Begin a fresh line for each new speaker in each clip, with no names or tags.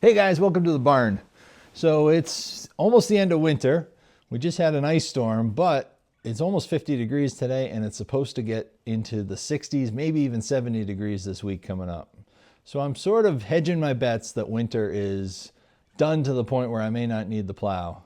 Hey guys, welcome to the barn. So it's almost the end of winter. We just had an ice storm, but it's almost 50 degrees today and it's supposed to get into the 60s, maybe even 70 degrees this week coming up. So I'm sort of hedging my bets that winter is done to the point where I may not need the plow.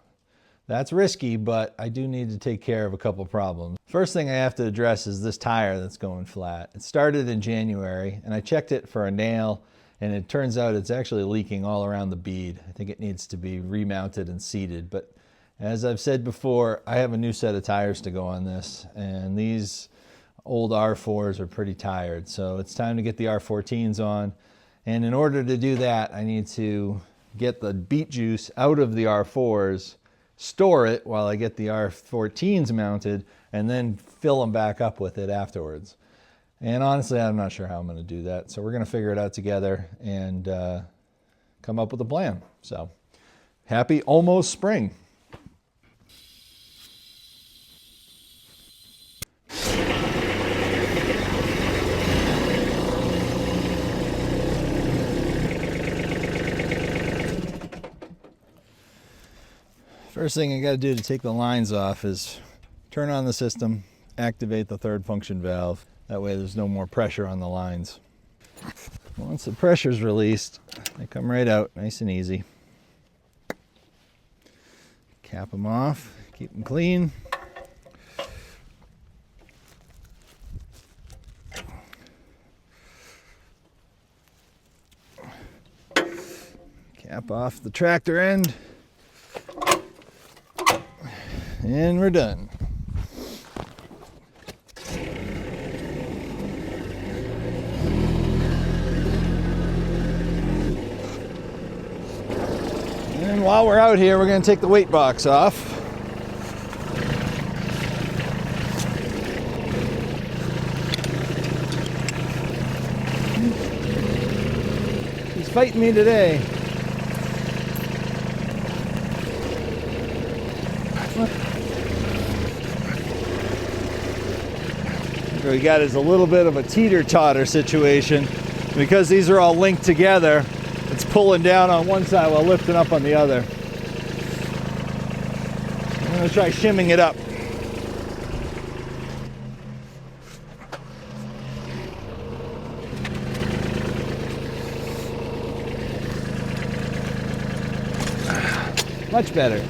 That's risky, but I do need to take care of a couple problems. First thing I have to address is this tire that's going flat. It started in January and I checked it for a nail, and it turns out it's actually leaking all around the bead. I think it needs to be remounted and seated. But as I've said before, I have a new set of tires to go on this, and these old R4s are pretty tired. So it's time to get the R14s on. And in order to do that, I need to get the beet juice out of the R4s, store it while I get the R14s mounted, and then fill them back up with it afterwards. And honestly, I'm not sure how I'm going to do that. So we're going to figure it out together and come up with a plan. So happy almost spring. First thing I got to do to take the lines off is turn on the system, activate the third function valve. That way there's no more pressure on the lines. Once the pressure's released, they come right out nice and easy. Cap them off, keep them clean. Cap off the tractor end. And we're done. And while we're out here, we're going to take the weight box off. He's fighting me today. What we got is a little bit of a teeter-totter situation. Because these are all linked together, it's pulling down on one side while lifting up on the other. I'm going to try shimming it up. Much better.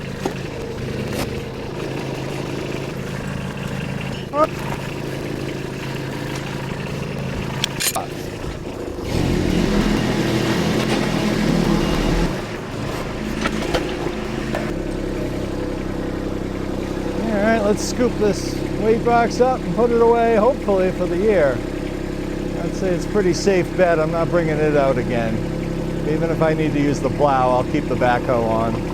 Let's scoop this weight box up and put it away, hopefully for the year. I'd say it's a pretty safe bet I'm not bringing it out again. Even if I need to use the plow, I'll keep the backhoe on.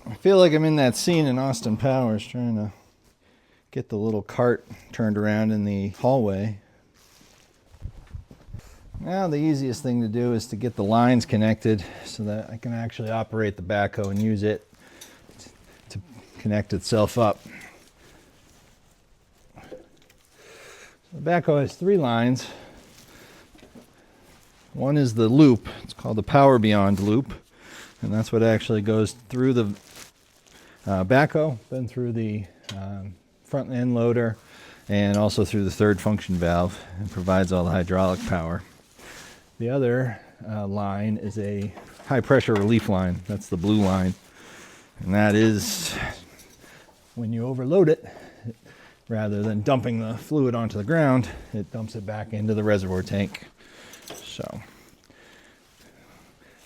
I feel like I'm in that scene in Austin Powers trying to get the little cart turned around in the hallway. Now the easiest thing to do is to get the lines connected so that I can actually operate the backhoe and use it to connect itself up. The backhoe has 3 lines. One is the loop. It's called the Power Beyond loop, and that's what actually goes through the backhoe, then through the front end loader, and also through the third function valve, and provides all the hydraulic power. The other line is a high pressure relief line. That's the blue line, and that is when you overload it, rather than dumping the fluid onto the ground, it dumps it back into the reservoir tank. So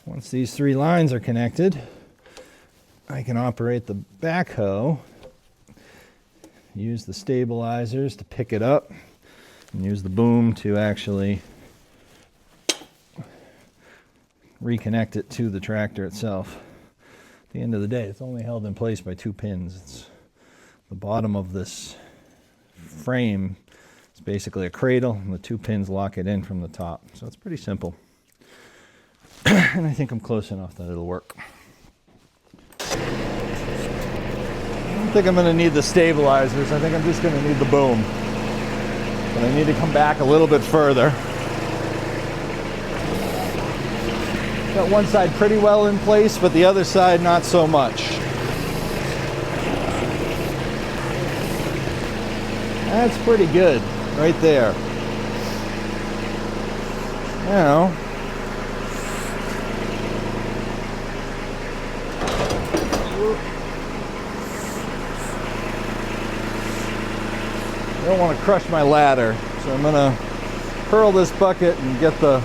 once these 3 lines are connected, I can operate the backhoe, use the stabilizers to pick it up, and use the boom to actually reconnect it to the tractor itself. At the end of the day, it's only held in place by 2 pins. It's the bottom of this frame. It's basically a cradle, and the 2 pins lock it in from the top. So it's pretty simple. And I think I'm close enough that it'll work. I don't think I'm going to need the stabilizers. I think I'm just going to need the boom. But I need to come back a little bit further. Got one side pretty well in place, but the other side not so much. That's pretty good right there. Now, I don't want to crush my ladder, so I'm going to hurl this bucket and get the...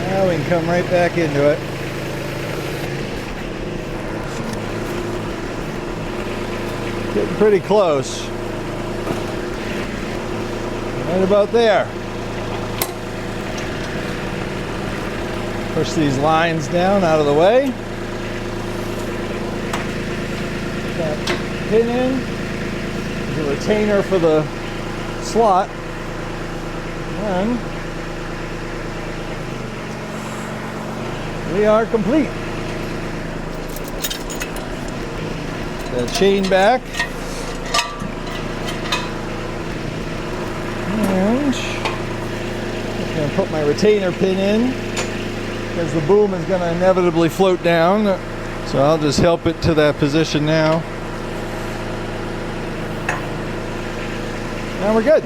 Now we can come right back into it. Getting pretty close. Right about there. Push these lines down out of the way. Pin in. There's a retainer for the slot. And we are complete. The chain back. And I'm going to put my retainer pin in because the boom is going to inevitably float down. So I'll just help it to that position now. Now we're good.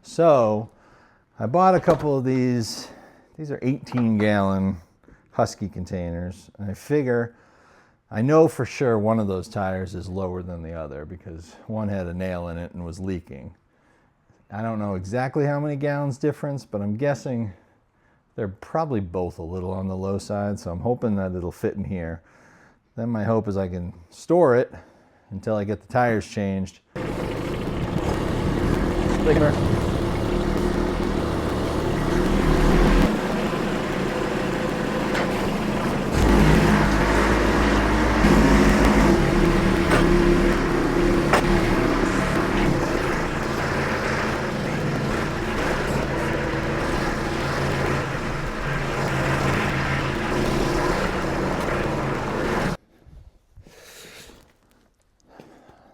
So I bought a couple of these. These are 18-gallon Husky containers. And I figure, I know for sure one of those tires is lower than the other because one had a nail in it and was leaking. I don't know exactly how many gallons difference, but I'm guessing they're probably both a little on the low side, so I'm hoping that it'll fit in here. Then my hope is I can store it until I get the tires changed.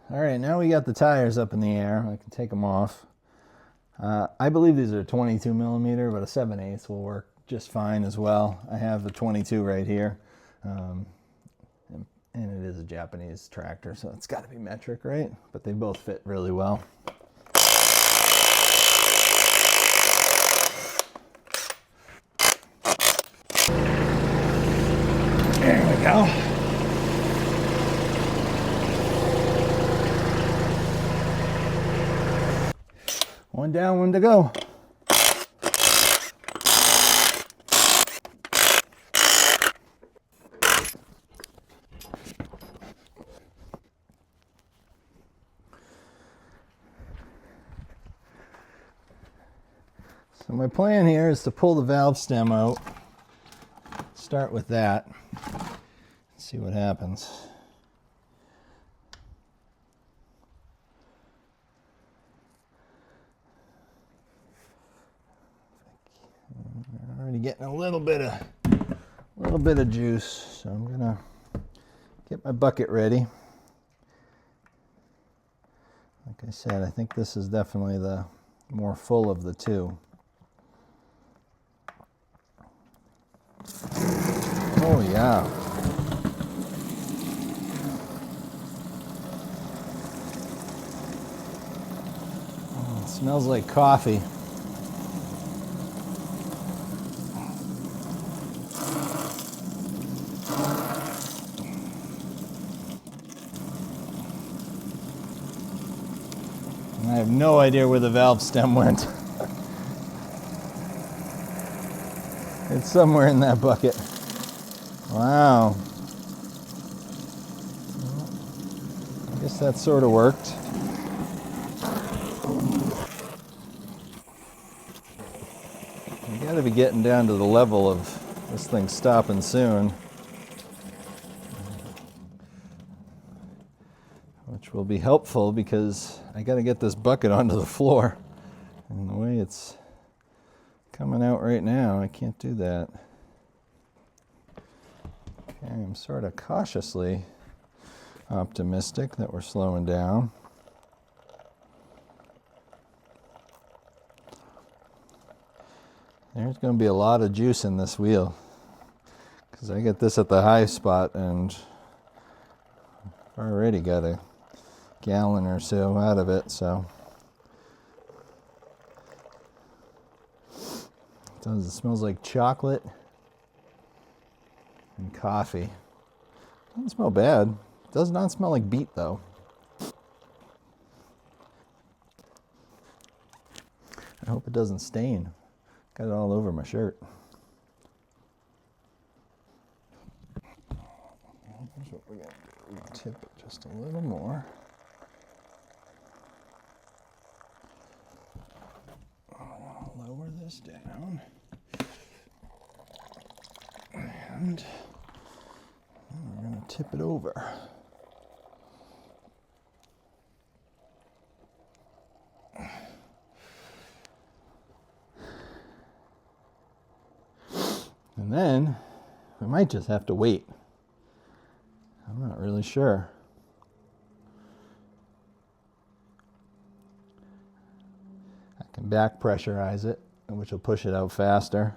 All right, now we got the tires up in the air. I can take them off. I believe these are 22 millimeter, but a 7/8 will work just fine as well. I have a 22 right here, and it is a Japanese tractor, so it's got to be metric, right? But they both fit really well. There we go. One down, one to go. So my plan here is to pull the valve stem out. Start with that. See what happens. Already getting a little bit of juice, so I'm gonna get my bucket ready. Like I said, I think this is definitely the more full of the two. Oh yeah. Oh, it smells like coffee. I have no idea where the valve stem went. It's somewhere in that bucket. Wow. I guess that sort of worked. You gotta be getting down to the level of this thing stopping soon, which will be helpful because I gotta get this bucket onto the floor. And the way it's coming out right now, I can't do that. Okay, I'm sort of cautiously optimistic that we're slowing down. There's going to be a lot of juice in this wheel because I get this at the high spot and I've already got a gallon or so out of it, so it smells like chocolate and coffee. Doesn't smell bad. Does not smell like beet though. I hope it doesn't stain. Got it all over my shirt. Here's what we're gonna do. We're gonna tip it just a little more. I'll lower this down. And we're gonna tip it over. And then we might just have to wait. I'm not really sure. I can back pressurize it, which will push it out faster.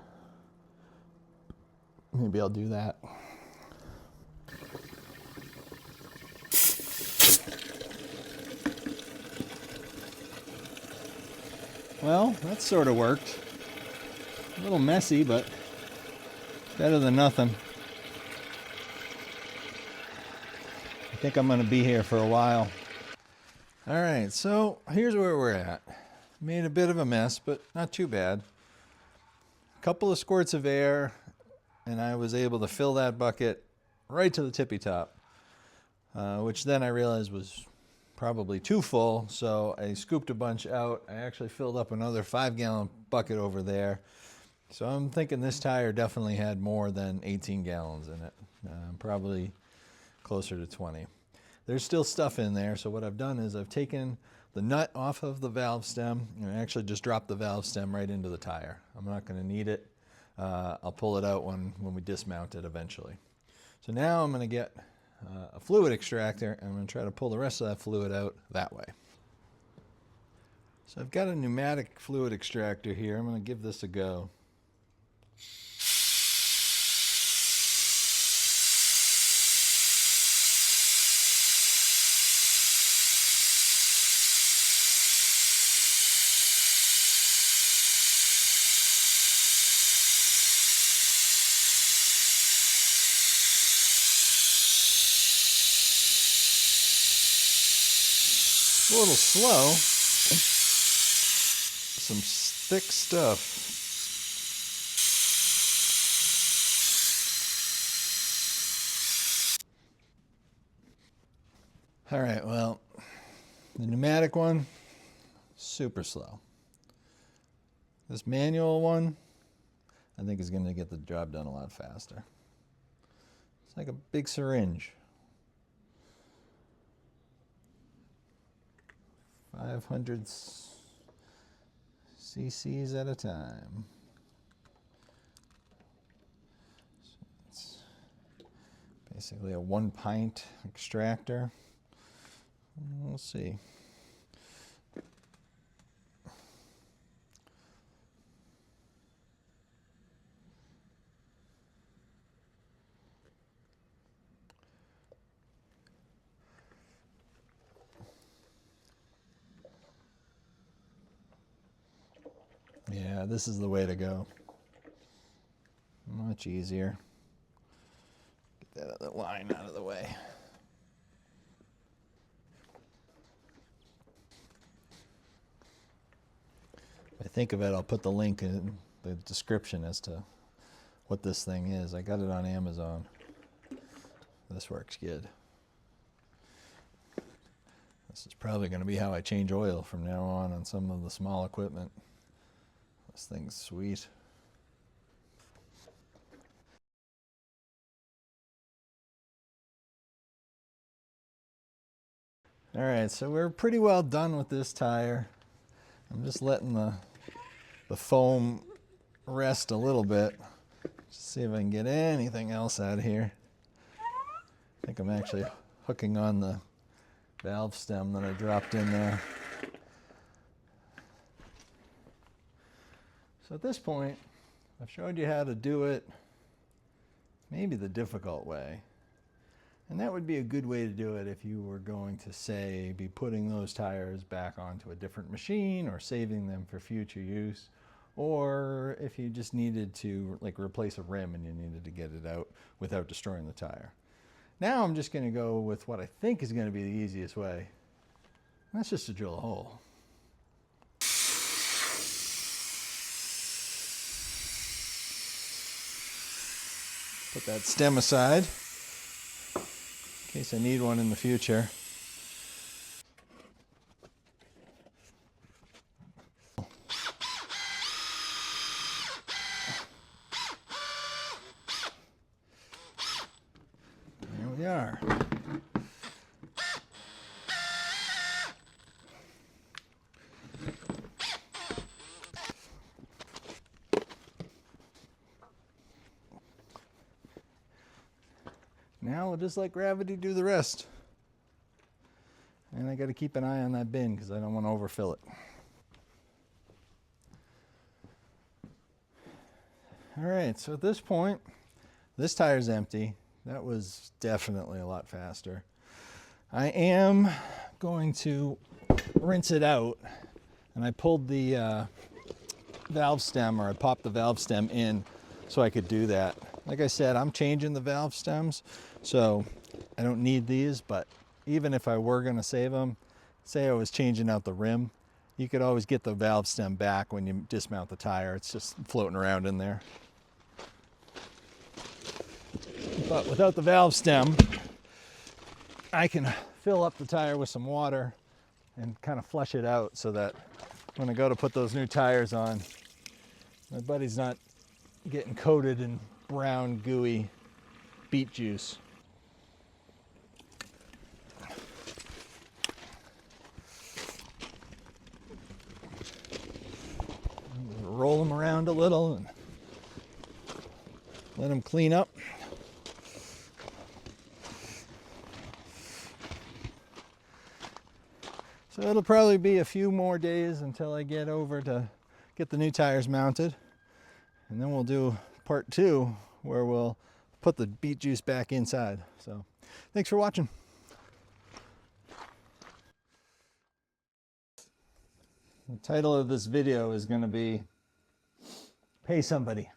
Maybe I'll do that. Well, that sort of worked. A little messy, but better than nothing. I think I'm going to be here for a while. All right, so here's where we're at. Made a bit of a mess, but not too bad. A couple of squirts of air, and I was able to fill that bucket right to the tippy top, which then I realized was probably too full, so I scooped a bunch out. I actually filled up another 5-gallon bucket over there. So I'm thinking this tire definitely had more than 18 gallons in it, probably closer to 20. There's still stuff in there, so what I've done is I've taken the nut off of the valve stem and I actually just dropped the valve stem right into the tire. I'm not going to need it. I'll pull it out when we dismount it eventually. So now I'm going to get a fluid extractor and I'm going to try to pull the rest of that fluid out that way. So I've got a pneumatic fluid extractor here. I'm going to give this a go. A little slow. Some thick stuff. All right, well, the pneumatic one, super slow. This manual one, I think is going to get the job done a lot faster. It's like a big syringe. 500 cc's at a time. So it's basically a 1 pint extractor. We'll see. Yeah, this is the way to go. Much easier. Get that other line out of the way. If I think of it, I'll put the link in the description as to what this thing is. I got it on Amazon. This works good. This is probably going to be how I change oil from now on some of the small equipment. This thing's sweet. All right, so we're pretty well done with this tire. I'm just letting the foam rest a little bit. Just see if I can get anything else out of here. I think I'm actually hooking on the valve stem that I dropped in there. So at this point, I've showed you how to do it maybe the difficult way. And that would be a good way to do it if you were going to, say, be putting those tires back onto a different machine or saving them for future use, or if you just needed to like replace a rim and you needed to get it out without destroying the tire. Now I'm just going to go with what I think is going to be the easiest way. That's just to drill a hole. Put that stem aside in case I need one in the future. There we are. Now we'll just let gravity do the rest. And I got to keep an eye on that bin because I don't want to overfill it. All right, so at this point, this tire's empty. That was definitely a lot faster. I am going to rinse it out, and I pulled the valve stem, or I popped the valve stem in so I could do that. Like I said, I'm changing the valve stems, so I don't need these, but even if I were going to save them, say I was changing out the rim, you could always get the valve stem back when you dismount the tire. It's just floating around in there. But without the valve stem, I can fill up the tire with some water and kind of flush it out so that when I go to put those new tires on, my buddy's not getting coated in brown, gooey beet juice. Roll them around a little and let them clean up. So it'll probably be a few more days until I get over to get the new tires mounted. And then we'll do part 2 where we'll put the beet juice back inside. So thanks for watching. The title of this video is going to be Pay Somebody.